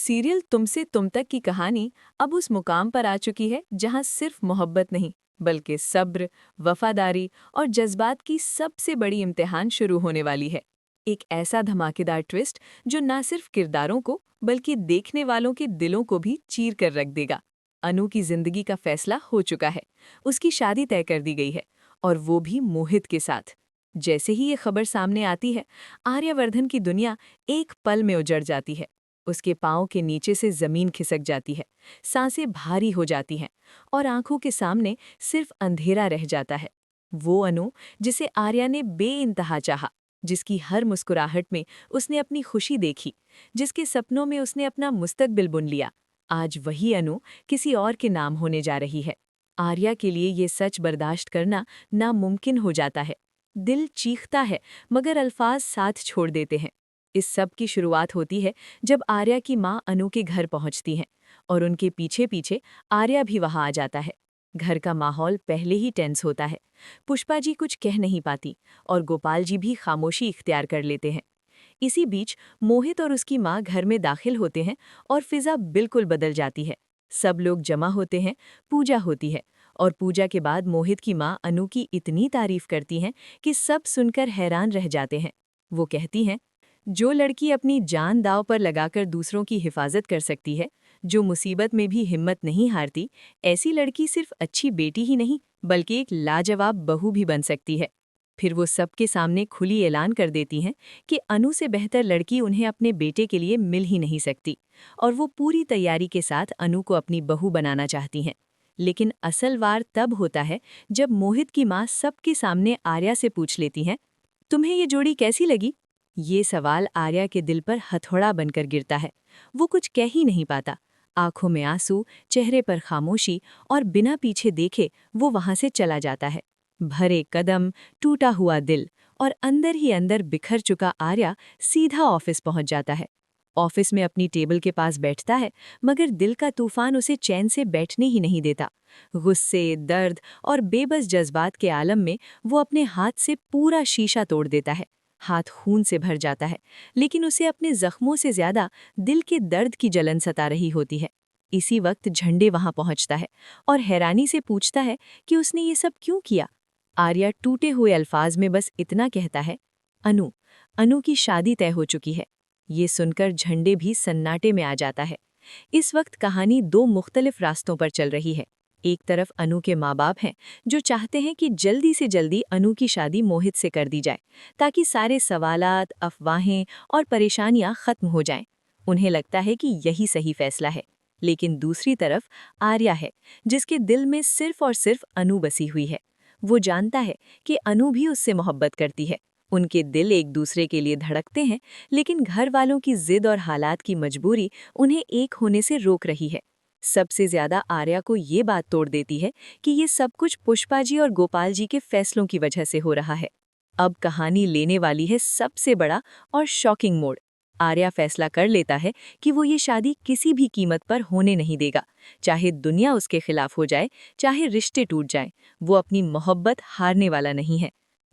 Serial तुमसे तुम तक की कहानी अब उस मुकाम पर आ चुकी है जहां सिर्फ मोहब्बत नहीं बल्कि सब्र, वफादारी और जज्बात की सबसे बड़ी इम्तिहान शुरू होने वाली है। एक ऐसा धमाकेदार ट्विस्ट जो ना सिर्फ किरदारों को बल्कि देखने वालों के दिलों को भी चीर कर रख देगा। अनु की जिंदगी का फैसला हो चुका है, उसकी शादी तय कर दी गई है, और वो भी मोहित के साथ। जैसे ही ये खबर सामने आती है, आर्यवर्धन की दुनिया एक पल में उजड़ जाती है। उसके पाँव के नीचे से जमीन खिसक जाती है, सांसें भारी हो जाती हैं और आंखों के सामने सिर्फ अंधेरा रह जाता है। वो अनु जिसे आर्या ने बेइंतहा चाहा, जिसकी हर मुस्कुराहट में उसने अपनी खुशी देखी, जिसके सपनों में उसने अपना मुस्तकबिल बुन लिया, आज वही अनु किसी और के नाम होने जा रही है। आर्या के लिए ये सच बर्दाश्त करना नामुमकिन हो जाता है। दिल चीखता है मगर अल्फाज साथ छोड़ देते हैं। इस सब की शुरुआत होती है जब आर्या की माँ अनु के घर पहुंचती हैं और उनके पीछे पीछे आर्या भी वहां आ जाता है। घर का माहौल पहले ही टेंस होता है। पुष्पा जी कुछ कह नहीं पाती और गोपाल जी भी खामोशी इख्तियार कर लेते हैं। इसी बीच मोहित और उसकी माँ घर में दाखिल होते हैं और फिजा बिल्कुल बदल जाती है। सब लोग जमा होते हैं, पूजा होती है और पूजा के बाद मोहित की माँ अनु की इतनी तारीफ करती हैं कि सब सुनकर हैरान रह जाते हैं। वो कहती हैं, जो लड़की अपनी जान दांव पर लगाकर दूसरों की हिफाजत कर सकती है, जो मुसीबत में भी हिम्मत नहीं हारती, ऐसी लड़की सिर्फ अच्छी बेटी ही नहीं बल्कि एक लाजवाब बहू भी बन सकती है। फिर वो सबके सामने खुली ऐलान कर देती हैं कि अनु से बेहतर लड़की उन्हें अपने बेटे के लिए मिल ही नहीं सकती और वो पूरी तैयारी के साथ अनु को अपनी बहू बनाना चाहती हैं। लेकिन असल वार तब होता है जब मोहित की माँ सबके सामने आर्या से पूछ लेती हैं, तुम्हें ये जोड़ी कैसी लगी? ये सवाल आर्या के दिल पर हथौड़ा बनकर गिरता है। वो कुछ कह ही नहीं पाता। आंखों में आंसू, चेहरे पर खामोशी और बिना पीछे देखे वो वहां से चला जाता है। भरे कदम, टूटा हुआ दिल और अंदर ही अंदर बिखर चुका आर्या सीधा ऑफिस पहुंच जाता है। ऑफिस में अपनी टेबल के पास बैठता है मगर दिल का तूफान उसे चैन से बैठने ही नहीं देता। गुस्से, दर्द और बेबस जज्बात के आलम में वो अपने हाथ से पूरा शीशा तोड़ देता है। हाथ खून से भर जाता है, लेकिन उसे अपने जख्मों से ज्यादा दिल के दर्द की जलन सता रही होती है। इसी वक्त झंडे वहां पहुंचता है और हैरानी से पूछता है कि उसने ये सब क्यों किया। आर्या टूटे हुए अल्फाज में बस इतना कहता है, अनु अनु की शादी तय हो चुकी है। ये सुनकर झंडे भी सन्नाटे में आ जाता है। इस वक्त कहानी दो मुख्तलिफ रास्तों पर चल रही है। एक तरफ अनु के माँ बाप हैं जो चाहते हैं कि जल्दी से जल्दी अनु की शादी मोहित से कर दी जाए ताकि सारे सवालात, अफवाहें और परेशानियां खत्म हो जाएं। उन्हें लगता है कि यही सही फैसला है। लेकिन दूसरी तरफ आर्या है जिसके दिल में सिर्फ और सिर्फ अनु बसी हुई है। वो जानता है कि अनु भी उससे मोहब्बत करती है। उनके दिल एक दूसरे के लिए धड़कते हैं, लेकिन घर वालों की जिद और हालात की मजबूरी उन्हें एक होने से रोक रही है। सबसे ज्यादा आर्या को ये बात तोड़ देती है कि ये सब कुछ पुष्पा जी और गोपाल जी के फैसलों की वजह से हो रहा है। अब कहानी लेने वाली है सबसे बड़ा और शॉकिंग मोड़। आर्या फैसला कर लेता है कि वो ये शादी किसी भी कीमत पर होने नहीं देगा। चाहे दुनिया उसके खिलाफ हो जाए, चाहे रिश्ते टूट जाएं, वो अपनी मोहब्बत हारने वाला नहीं है।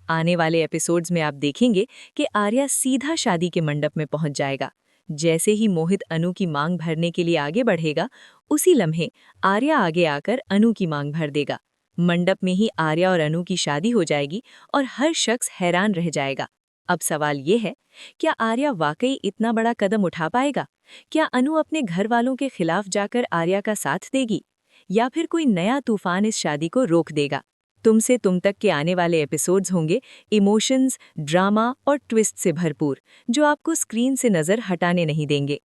आने वाले एपिसोड्स में आप देखेंगे कि आर्या सीधा शादी के मंडप में पहुंच जाएगा। जैसे ही मोहित अनु की मांग भरने के लिए आगे बढ़ेगा, उसी लम्हे आर्या आगे आकर अनु की मांग भर देगा। मंडप में ही आर्या और अनु की शादी हो जाएगी और हर शख्स हैरान रह जाएगा। अब सवाल ये है, क्या आर्या वाकई इतना बड़ा कदम उठा पाएगा? क्या अनु अपने घर वालों के खिलाफ जाकर आर्या का साथ देगी, या फिर कोई नया तूफान इस शादी को रोक देगा? तुमसे तुम तक के आने वाले एपिसोड्स होंगे इमोशंस, ड्रामा और ट्विस्ट से भरपूर, जो आपको स्क्रीन से नजर हटाने नहीं देंगे।